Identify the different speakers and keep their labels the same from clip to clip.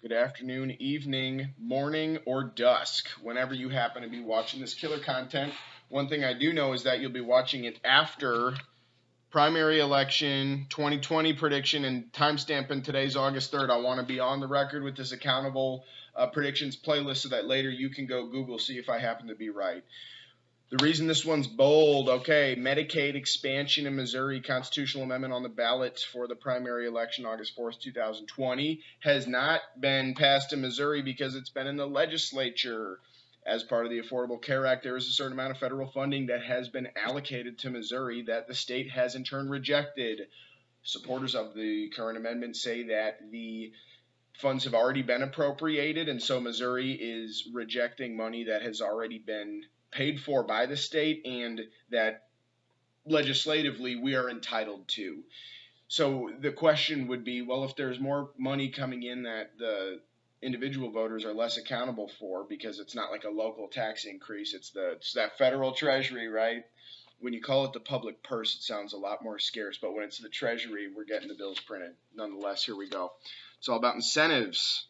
Speaker 1: good afternoon, evening, morning, or dusk, whenever you happen to be watching this killer content. One thing I do know is that you'll be watching it after primary election 2020 prediction and timestamping today's August 3rd. I want to be on the record with this accountable predictions playlist so that later you can go Google, see if I happen to be right. The reason this one's bold, okay, Medicaid expansion in Missouri, constitutional amendment on the ballot for the primary election August 4th, 2020, has not been passed in Missouri because it's been in the legislature. As part of the Affordable Care Act, there is a certain amount of federal funding that has been allocated to Missouri that the state has in turn rejected. Supporters of the current amendment say that the funds have already been appropriated, and so Missouri is rejecting money that has already been paid for by the state and that legislatively we are entitled to. So the question would be, well, if there's more money coming in that the individual voters are less accountable for because it's not like a local tax increase, it's that federal treasury, right? When you call it the public purse, it sounds a lot more scarce, but when it's the treasury, we're getting the bills printed. Nonetheless, here we go. It's all about incentives.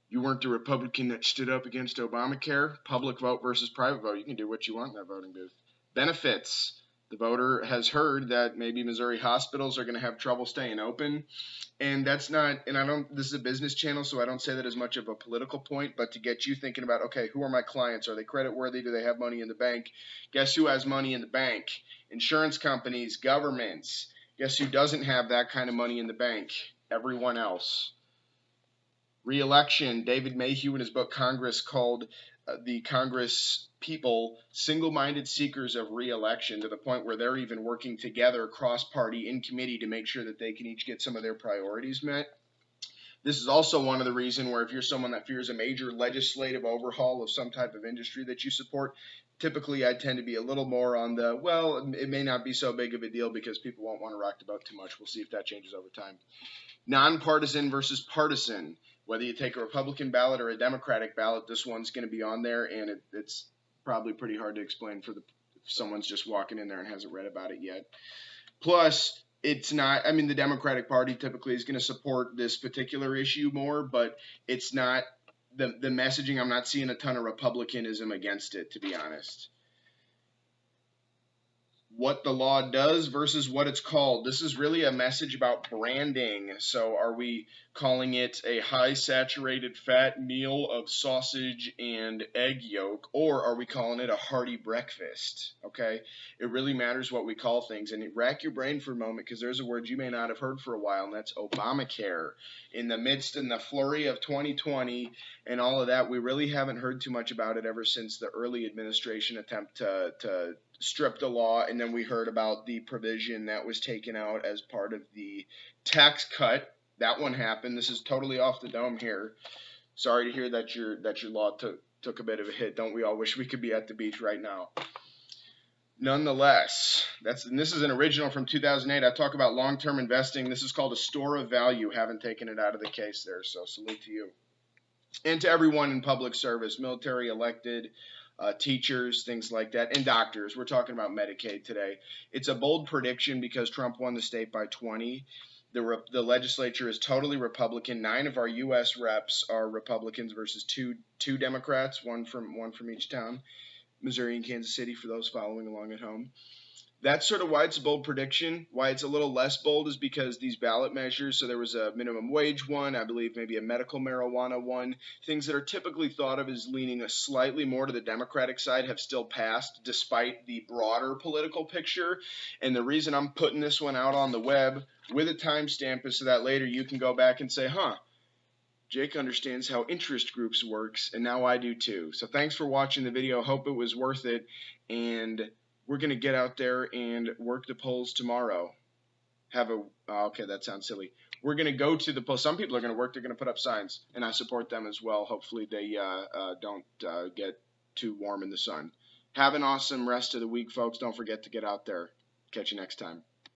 Speaker 1: You weren't the Republican that stood up against Obamacare. Public vote versus private vote. You can do what you want in that voting booth. Benefits. The voter has heard that maybe Missouri hospitals are going to have trouble staying open. And that's not, and this is a business channel, so I don't say that as much of a political point, but to get you thinking about, okay, who are my clients? Are they credit worthy? Do they have money in the bank? Guess who has money in the bank? Insurance companies, governments. Guess who doesn't have that kind of money in the bank? Everyone else. Re-election. David Mayhew in his book Congress called the Congress people single-minded seekers of re-election, to the point where they're even working together cross-party in committee to make sure that they can each get some of their priorities met. This is also one of the reasons where if you're someone that fears a major legislative overhaul of some type of industry that you support, typically I tend to be a little more on the, well, it may not be so big of a deal because people won't want to rock the boat too much. We'll see if that changes over time. Nonpartisan versus partisan. Whether you take a Republican ballot or a Democratic ballot, this one's going to be on there, and it's probably pretty hard to explain if someone's just walking in there and hasn't read about it yet. Plus, it's not, the Democratic Party typically is going to support this particular issue more, but it's not, the messaging, I'm not seeing a ton of Republicanism against it, to be honest. What the law does versus what it's called. This is really a message about branding. So are we calling it a high saturated fat meal of sausage and egg yolk, or are we calling it a hearty breakfast? Okay, it really matters what we call things. And rack your brain for a moment, because there's a word you may not have heard for a while, and that's Obamacare. In the flurry of 2020 and all of that, we really haven't heard too much about it ever since the early administration attempt to strip the law, and then we heard about the provision that was taken out as part of the tax cut. That one happened. This is totally off the dome here. Sorry to hear that your law took a bit of a hit. Don't we all wish we could be at the beach right now? Nonetheless, this is an original from 2008. I talk about long-term investing. This is called a store of value. Haven't taken it out of the case there, so salute to you. And to everyone in public service, military, elected, teachers, things like that, and doctors. We're talking about Medicaid today. It's a bold prediction because Trump won the state by 20. The legislature is totally Republican. 9 of our U.S. reps are Republicans versus two Democrats, one from each town, Missouri and Kansas City, for those following along at home. That's sort of why it's a bold prediction. Why it's a little less bold is because these ballot measures, so there was a minimum wage one, I believe maybe a medical marijuana one, things that are typically thought of as leaning a slightly more to the Democratic side have still passed despite the broader political picture. And the reason I'm putting this one out on the web with a timestamp is so that later you can go back and say, Jake understands how interest groups works, and now I do too. So thanks for watching the video. Hope it was worth it, and we're going to get out there and work the polls tomorrow. Okay, that sounds silly. We're going to go to the polls. Some people are going to work. They're going to put up signs, and I support them as well. Hopefully they don't get too warm in the sun. Have an awesome rest of the week, folks. Don't forget to get out there. Catch you next time.